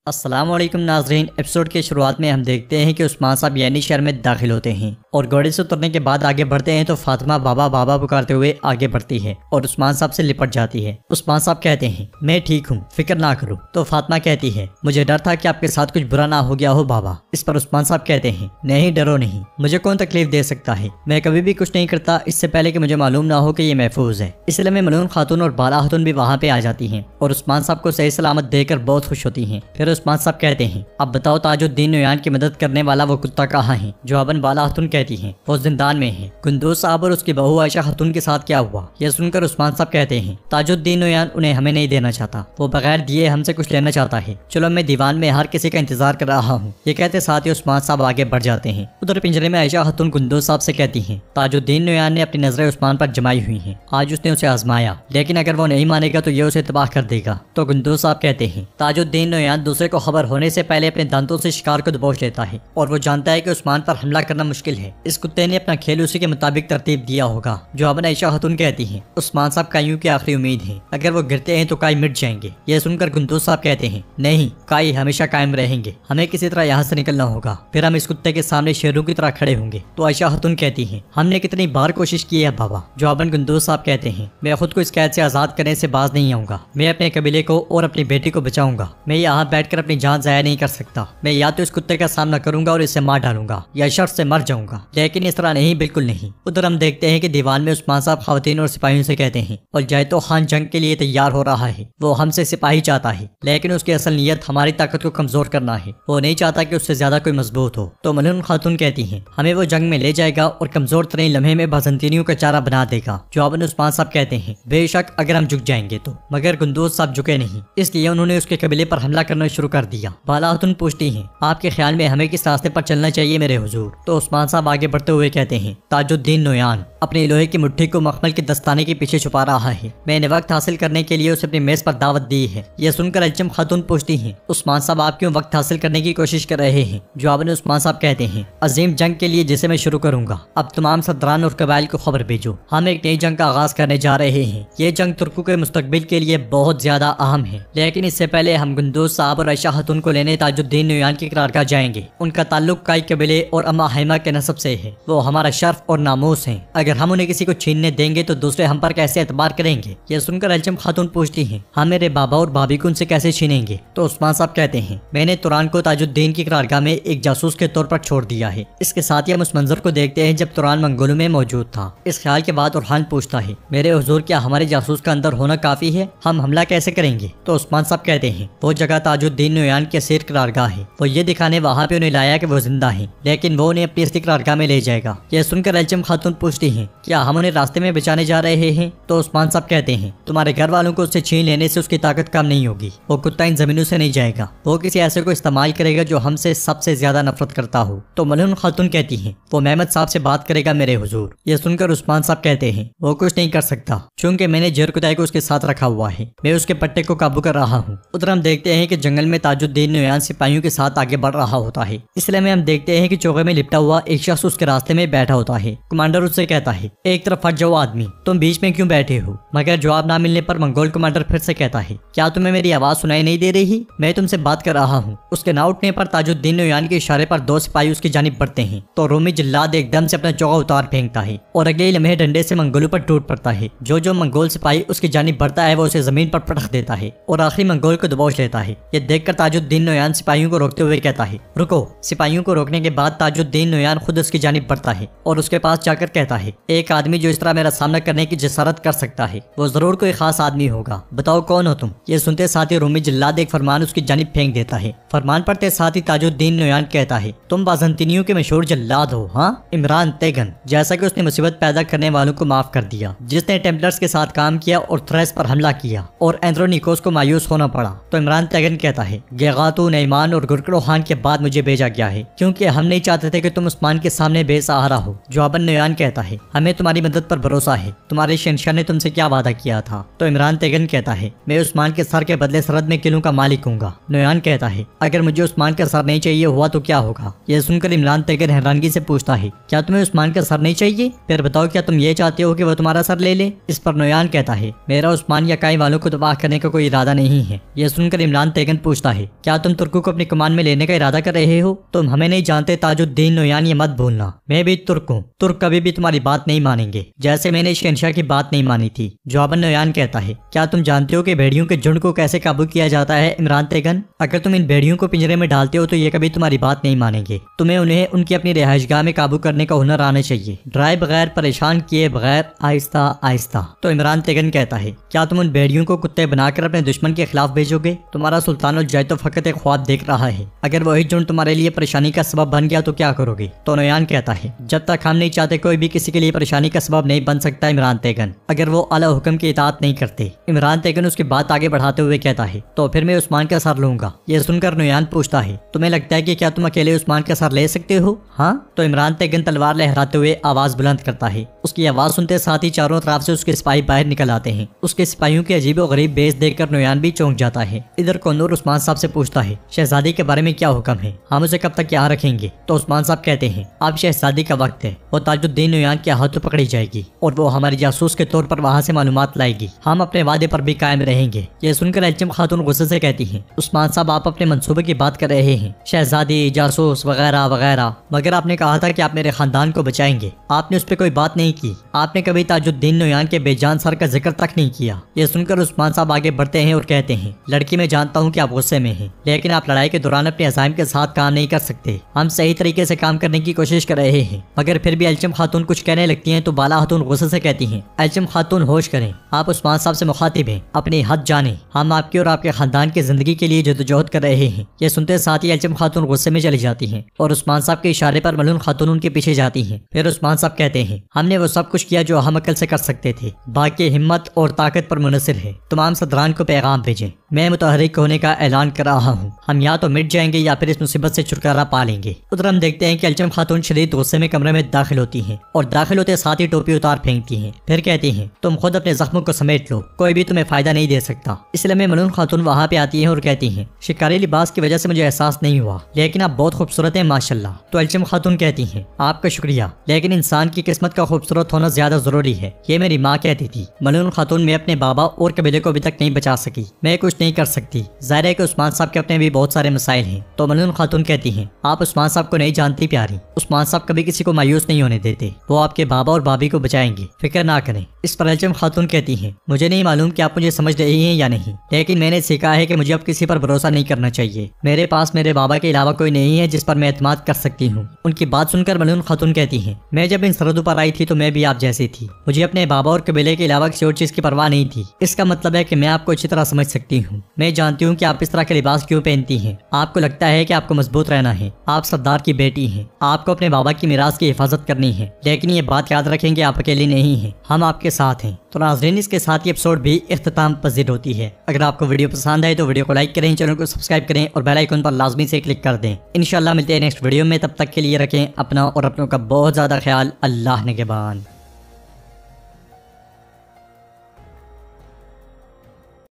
السلام علیکم ناظرین، ایپیسوڈ کے شروعات میں ہم دیکھتے ہیں کہ عثمان صاحب یعنی شہر میں داخل ہوتے ہیں اور گھوڑے سے اترنے کے بعد آگے بڑھتے ہیں تو فاطمہ بابا بابا پکارتے ہوئے آگے بڑھتی ہے اور عثمان صاحب سے لپٹ جاتی ہے۔ عثمان صاحب کہتے ہیں میں ٹھیک ہوں، فکر نہ کرو۔ تو فاطمہ کہتی ہے مجھے ڈر تھا کہ آپ کے ساتھ کچھ برا نہ ہو گیا ہو بابا۔ اس پر عثمان صاحب کہتے ہیں نہیں ڈرو نہیں، مجھے کون تکلیف دے سکتا ہے، میں کبھی بھی کچھ نہیں کرتا اس سے پہلے کہ مجھے معلوم نہ ہو کہ یہ محفوظ ہے۔ اس لیے میں ملون خاتون اور بالا خاتون بھی وہاں پہ آ جاتی ہیں اور عثمان صاحب کو صحیح سلامت دے کر بہت خوش ہوتی ہیں۔ پھر عثمان صاحب کہتے ہیں اب بتاؤ تاج الدین نویان کی مدد کرنے والا وہ کتا کہاں ہے؟ جواباً بالا خاتون کہتی ہیں وہ زندان میں ہے۔ گندوز صاحب اور اس کی بہو عائشہ خاتون کے ساتھ کیا ہوا؟ یہ سن کر عثمان صاحب کہتے ہیں تاج الدین نویان انہیں ہمیں نہیں دینا چاہتا، وہ بغیر دیے ہم سے کچھ لینا چاہتا ہے، چلو میں دیوان میں ہر کسی کا انتظار کر رہا ہوں۔ یہ کہتے ساتھ ہی عثمان صاحب آگے بڑھ جاتے ہیں۔ ادھر پنجرے میں عائشہ خاتون گندوز صاحب سے کہتی ہیں تاج الدین نویان نے اپنی نظریں عثمان پر جمائی ہوئی ہیں، آج اس نے اسے آزمایا، لیکن اگر وہ نہیں مانے گا تو یہ اسے تباہ کر دے گا۔ تو گندوز صاحب کہتے ہیں تاج الدین نویان دوسرے کو خبر ہونے سے پہلے اپنے دانتوں سے شکار کو دبوچ لیتا ہے اور وہ جانتا ہے کہ عثمان پر حملہ کرنا مشکل ہے، اس کتے نے اپنا کھیل اسی کے مطابق ترتیب دیا ہوگا۔ جواباً عائشہ خاتون کہتی ہیں عثمان صاحب کائیوں کی آخری امید ہے، اگر وہ گرتے ہیں تو کائی مٹ جائیں گے۔ یہ سن کر گندوز صاحب کہتے ہیں نہیں، کائی ہمیشہ قائم رہیں گے، ہمیں کسی طرح یہاں سے نکلنا ہوگا، پھر ہم اس کتے کے سامنے شیروں کی طرح کھڑے ہوں گے۔ تو عائشہ خاتون کہتی ہیں ہم نے کتنی بار کوشش کی ہے بابا۔ جواباً گندوز صاحب کہتے ہیں میں خود کو اس قید سے آزاد کرنے سے باز نہیں آؤں گا، میں اپنے قبیلے کو اور اپنی بیٹی کو بچاؤں گا، میں یہاں بیٹھ کر اپنی جان ضائع نہیں کر سکتا، میں یا تو اس کتے کا سامنا کروں گا اور اسے مار ڈالوں گا یا شر سے مر جاؤں گا، لیکن اس طرح نہیں، بالکل نہیں۔ ادھر ہم دیکھتے ہیں کہ دیوان میں عثمان صاحب خواتین اور سپاہیوں سے کہتے ہیں اور جائتو خان جنگ کے لیے تیار ہو رہا ہے، وہ ہم سے سپاہی چاہتا ہے، لیکن اس کی اصل نیت ہماری طاقت کو کمزور کرنا ہے، وہ نہیں چاہتا کہ اس سے زیادہ کوئی مضبوط ہو۔ تو ملون خاتون کہتی ہیں ہمیں وہ جنگ میں لے جائے گا اور کمزور ترین لمحے میں بازنطینیوں کا چارہ بنا دے گا۔ جواباً عثمان صاحب کہتے ہیں بے شک اگر ہم جھک جائیں گے تو، مگر گندوز صاحب جھکے نہیں، اس لیے انہوں نے اس کے قبیلے پر حملہ کرنا شروع کر دیا۔ بالا خاتون پوچھتی ہیں آپ کے خیال میں ہمیں کس راستے پر چلنا چاہیے میرے حضور؟ تو عثمان صاحب آگے بڑھتے ہوئے کہتے ہیں تاج الدین نویان اپنی لوہے کی مٹھی کو مخمل کے دستانے کے پیچھے چھپا رہا ہے، میں نے وقت حاصل کرنے کے لیے اسے اپنی میز پر دعوت دی ہے۔ یہ سن کر الجم خاتون پوچھتی ہیں عثمان صاحب آپ کیوں وقت حاصل کرنے کی کوشش کر رہے ہیں؟ جواباً عثمان صاحب کہتے ہیں عظیم جنگ کے لیے جسے میں شروع کروں گا، اب تمام سردران اور قبائل کو خبر بھیجو، ہم ایک نئی جنگ کا آغاز کرنے جا رہے ہیں۔ یہ جنگ ترکوں کے مستقبل کے لیے بہت زیادہ اہم ہے، لیکن اس سے پہلے ہم گندوز صاحب اور عائشہ خاتون کو لینے تاج الدین نویان کی قرارگاہ جائیں گے۔ ان کا تعلق کائی قبیلے اور اما حیمہ کے نسب سے ہے، وہ ہمارا شرف اور ناموس ہیں، اگر ہم انہیں کسی کو چھیننے دیں گے تو دوسرے ہم پر کیسے اعتبار کریں گے؟ یہ سن کر الجم خاتون پوچھتی ہیں ہم میرے بابا اور بھابھی کو ان سے کیسے چھینیں گے؟ تو عثمان صاحب کہتے ہیں میں نے توران کو تاج الدین کی قرارگاہ میں ایک جاسوس کے طور پر چھوڑ دیا ہے۔ اس کے ساتھ ہی ہم اس منظر کو دیکھتے ہیں جب توران منگولوں میں موجود تھا۔ اس خیال کے بعد اورحان پوچھتا ہے میرے حضور کیا ہمارے جاسوس کا اندر ہونا کافی ہے؟ ہم حملہ کیسے کریں گے؟ تو عثمان صاحب کہتے ہیں وہ جگہ تاج الدین نویان کی اسیر قرارگاہ ہے، وہ یہ دکھانے وہاں پہ انہیں لایا کہ وہ زندہ ہیں، لیکن وہ انہیں اپنی اصلی قرارگاہ میں لے جائے گا۔ یہ سن کر الجم خاتون پوچھتی ہیں کیا ہم انہیں راستے میں بچانے جا رہے ہیں؟ تو عثمان صاحب کہتے ہیں تمہارے گھر والوں کو اس سے چھین لینے سے اس کی طاقت کم نہیں ہوگی، وہ کتا ان زمینوں سے نہیں جائے گا، وہ کسی ایسے کو استعمال کرے گا جو ہم سے سب سے زیادہ نفرت کرتا ہو۔ تو ملون خاتون کہتی ہیں وہ محمد صاحب سے بات کرے گا میرے حضور۔ یہ سن کر عثمان صاحب کہتے ہیں وہ کچھ نہیں کر سکتا، چونکہ میں نے جیر کتائی کو اس کے ساتھ رکھا ہوا ہے، میں اس کے پٹے کو قابو کر رہا ہوں۔ ادھر ہم دیکھتے ہیں کہ جنگل میں تاج الدین نویان سپاہیوں کے ساتھ آگے بڑھ رہا ہوتا ہے، اس لیے ہم دیکھتے ہیں کہ چوغے میں لپٹا ہوا ایک شخص اس کے راستے میں بیٹھا ہوتا ہے۔ کمانڈر اس سے کہتا ہے ایک طرف ہٹ جاؤ آدمی، تم بیچ میں کیوں بیٹھے ہو؟ مگر جواب نہ ملنے پر منگول کمانڈر پھر سے کہتا ہے کیا تمہیں میری آواز سنائی نہیں دے رہی؟ میں تم سے بات کر رہا ہوں۔ اس کے نہ اٹھنے پر تاج الدین نویان کے اشارے پر دو سپاہی اس کی جانب بڑھتے ہیں تو رومی جلاد ایک دم سے اپنا چوغا اتار پھینکتا ہے اور اگلے لمحے ڈنڈے سے منگولوں پر ٹوٹ پڑتا ہے۔ جو منگول سپاہی اس کی جانب بڑھتا ہے وہ اسے زمین پر پٹخ دیتا ہے اور آخری منگول کو دبوچ لیتا ہے۔ یہ دیکھ کر تاج الدین نویان سپاہیوں کو روکتے ہوئے کہتا ہے رکو۔ سپاہیوں کو روکنے کے بعد تاج الدین نویان خود اس کی جانب بڑھتا ہے اور اس کے پاس جا کر کہتا ہے ایک آدمی جو اس طرح میرا سامنا کرنے کی جسارت کر سکتا ہے وہ ضرور کوئی خاص آدمی ہوگا، بتاؤ کون ہو تم؟ یہ سنتے ساتھ ہی رومی جلاد ایک فرمان اس کی جانب پھینک دیتا ہے۔ فرمان پڑھتے ساتھ ہی تاج الدین نویان کہتا ہے تم بازنطینیوں کے مشہور جلاد ہو ہاں، عمران تیگن، جیسا کہ اس نے مصیبت پیدا کرنے والوں کو معاف کر دیا، جس نے ٹیمپلرز کے ساتھ کام کیا اور تھریس پر حملہ کیا اور اندرونیکوس کو مایوس ہونا پڑا۔ تو عمران تیگن کہتا ہے گیغاتو نیمان اور گرکڑو خان کے بعد مجھے بھیجا گیا ہے کیونکہ ہم نہیں چاہتے تھے کہ تم عثمان کے سامنے بے سہارا ہو۔ جواباً نویان کہتا ہے ہمیں تمہاری مدد پر بھروسہ ہے، تمہارے شہنشاہ نے تم سے کیا وعدہ کیا تھا؟ تو عمران تیگن کہتا ہے میں عثمان کے سر کے بدلے سرحد میں قلعوں کا مالک ہوں گا۔ نویان کہتا ہے اگر مجھے عثمان کا سر نہیں چاہیے ہوا تو کیا ہوگا؟ یہ سن کر عمران تیگن حیرانگی سے پوچھتا ہے کیا تمہیں عثمان کا سر نہیں چاہیے؟ پھر بتاؤ کیا تم یہ چاہتے ہو کہ وہ تمہارا سر لے لے؟ اس پر نویان کہتا ہے میرا عثمان یا کائی والوں کو تباہ کرنے کا کوئی ارادہ نہیں ہے۔ یہ سن کر عمران تیگن پوچھتا ہے کیا تم ترکوں کو اپنی کمان میں لینے کا ارادہ کر رہے ہو؟ تم ہمیں نہیں جانتے تاج الدین نویان، یہ مت بھولنا، میں بھی ترک ہوں، ترک کبھی بھی تمہاری بات نہیں مانیں گے جیسے میں نے شہنشاہ کی بات نہیں مانی تھی۔ جواباً نویان کہتا ہے کیا تم جانتے ہو کہ بھیڑیوں کے جھنڈ کو کیسے قابو کیا جاتا ہے عمران تیگن؟ اگر تم ان بھیڑیوں کو پنجرے میں ڈالتے ہو تو یہ کبھی تمہاری بات نہیں مانیں گے، تمہیں انہیں ان کی اپنی رہائش گاہ میں قابو کرنے کا ہنر آنا چاہیے، ڈرائے بغیر، پریشان کیے بغیر، آہستہ آہستہ۔ تو عمران تیگن کہتا ہے کیا تم ان بھیڑیوں کو کتے بنا کر اپنے دشمن کے خلاف بھیجو گے؟ تمہارا سلطان الجائی تو فقط ایک خواب دیکھ رہا ہے، اگر وہی جھنڈ تمہارے لیے پریشانی کا سبب بن گیا تو کیا کرو گے؟ تو نویان کہتا ہے جب تک ہم نہیں چاہتے کوئی بھی کسی کے لیے پریشانی کا سبب نہیں بن سکتا عمران تیگن، اگر وہ اعلی حکم کی اطاعت نہیں کرتے۔ عمران تیگن اس کی بات آگے بڑھاتے ہوئے کہتا ہے تو پھر میں عثمان کا سر لوں گا۔ یہ سن کر نویان پوچھتا ہے تمہیں لگتا ہے کہ کیا تم اکیلے عثمان کا سر لے سکتے ہو؟ ہاں؟ تو عمران تیگن تلوار لہراتے ہوئے آواز بلند کرتا ہے۔ اس کی آواز سنتے ساتھ ہی چاروں طرف سے اس کے سپاہی باہر نکل آتے ہیں۔ اس کے سپاہیوں کی عجیب و غریب بیس دیکھ کر نویان بھی چونک جاتا ہے۔ ادھر قنور عثمان صاحب سے پوچھتا ہے شہزادی کے بارے میں کیا حکم ہے؟ ہم اسے کب تک یہاں رکھیں گے؟ تو عثمان صاحب کہتے ہیں اب شہزادی کا وقت ہے، وہ تاج الدین نویان کے ہاتھوں پکڑی جائے گی اور وہ ہماری جاسوس کے طور پر وہاں سے معلومات لائے گی، ہم اپنے وعدے پر بھی قائم رہیں گے۔ یہ سن کر الچم خاتون غصے سے کہتی ہیں عثمان صاحب آپ اپنے منصوبے کی بات کر رہے ہیں، شہزادی، جاسوس وغیرہ وغیرہ، مگر آپ نے کہا تھا کہ آپ میرے خاندان کو بچائیں گے، آپ نے اس پہ کوئی بات نہیں کی، آپ نے کبھی تاج الدین نویان کے بے جان سر کا ذکر تک نہیں کیا۔ یہ سن کر عثمان صاحب آگے بڑھتے ہیں اور کہتے ہیں لڑکی میں جانتا ہوں کہ آپ غصے میں ہیں، لیکن آپ لڑائی کے دوران اپنے عزائم کے ساتھ کام نہیں کر سکتے، ہم صحیح طریقے سے کام کرنے کی کوشش کر رہے ہیں، مگر پھر بھی الچم خاتون کچھ کہنے لگتی ہیں تو بالا خاتون غصے سے کہتی ہیں الچم خاتون ہوش کریں، آپ عثمان صاحب سے مخاطب ہیں، اپنی حد جانیں، ہم آپ کی اور آپ کے خاندان کی زندگی کے لیے جدوجہد کر رہے ہیں۔ یہ سنتے ساتھ ہی الچم خاتون غصے میں چلی جاتی ہیں اور عثمان صاحب کے اشارے پر ملون خاتون ان کے پیچھے جاتی ہیں۔ پھر عثمان صاحب کہتے ہیں ہم نے وہ سب کچھ کیا جو ہم عقل سے کر سکتے تھے، باقی ہمت اور طاقت پر منحصر ہے، تمام صدران کو پیغام بھیجیں، میں متحرک ہونے کا اعلان کر رہا ہوں، ہم یا تو مٹ جائیں گے یا پھر اس مصیبت سے چھٹکارا پا لیں گے۔ ادھر ہم دیکھتے ہیں کہ الچم خاتون شدید غصے میں کمرے میں داخل ہوتی ہیں اور داخل ہوتے ساتھ ہی ٹوپی اتار پھینکتی ہیں، پھر کہتی ہیں تم خود اپنے زخموں کو سمیٹ لو، کوئی بھی تمہیں فائدہ نہیں دے سکتا۔ اس لیے میں ملون خاتون وہاں پہ آتی ہیں اور کہتی ہیں شکاری لباس کی وجہ سے مجھے احساس نہیں ہوا، لیکن آپ بہت خوبصورت ہیں ماشاءاللہ۔ تو الچم خاتون کہتی ہیں آپ کا شکریہ، لیکن انسان کی قسمت کا خوبصورت ہونا زیادہ ضروری ہے، یہ میری ماں کہتی تھی۔ ملون خاتون میں اپنے بابا اور قبیلے کو ابھی تک نہیں بچا سکی، میں کچھ نہیں کر سکتی، ظاہر ہے کہ عثمان صاحب کے اپنے بھی بہت سارے مسائل ہیں۔ تو ملون خاتون کہتی ہیں آپ عثمان صاحب کو نہیں جانتی پیاری، عثمان صاحب کبھی کسی کو مایوس نہیں ہونے دیتے، وہ آپ کے بابا اور بابی کو بچائیں گے، فکر نہ کریں۔ اس پر الچم خاتون کہتی ہیں مجھے نہیں معلوم کہ آپ مجھے سمجھ رہی ہیں یا نہیں، لیکن میں نے سیکھا ہے کہ مجھے اب کسی پر بھروسہ نہیں کرنا چاہیے، میرے پاس میرے بابا کے علاوہ کوئی نہیں ہے جس پر میں اعتماد کر سکتی ہوں۔ ان کی بات سن کر ملون خاتون کہتی ہیں میں جب ان سرحدوں پر آئی تھی تو میں بھی آپ جیسی تھی، مجھے اپنے بابا اور قبیلے کے علاوہ کسی اور چیز کی پرواہ نہیں تھی، اس کا مطلب ہے کہ میں آپ کو اچھی طرح سمجھ سکتی ہوں، میں جانتی ہوں کہ آپ اس طرح کے لباس کیوں پہنتی ہیں، آپ کو لگتا ہے کہ آپ کو مضبوط رہنا ہے، آپ سردار کی بیٹی ہیں، آپ کو اپنے بابا کی میراث کی حفاظت کرنی ہے، لیکن یہ بات یاد رکھیں کہ آپ اکیلی نہیں ہیں، ہم آپ کے ساتھ ہیں۔ تو ناظرین اس کے ساتھ یہ ایپیسوڈ بھی اختتام پذیر ہوتی ہے۔ اگر آپ کو ویڈیو پسند آئے تو ویڈیو کو لائک کریں، چینل کو سبسکرائب کریں اور بیل آئیکن پر لازمی سے کلک کر دیں۔ انشاءاللہ ملتے ہیں نیکسٹ ویڈیو میں، تب تک کے لیے رکھیں اپنا اور اپنوں کا بہت زیادہ خیال۔ اللہ نگہبان۔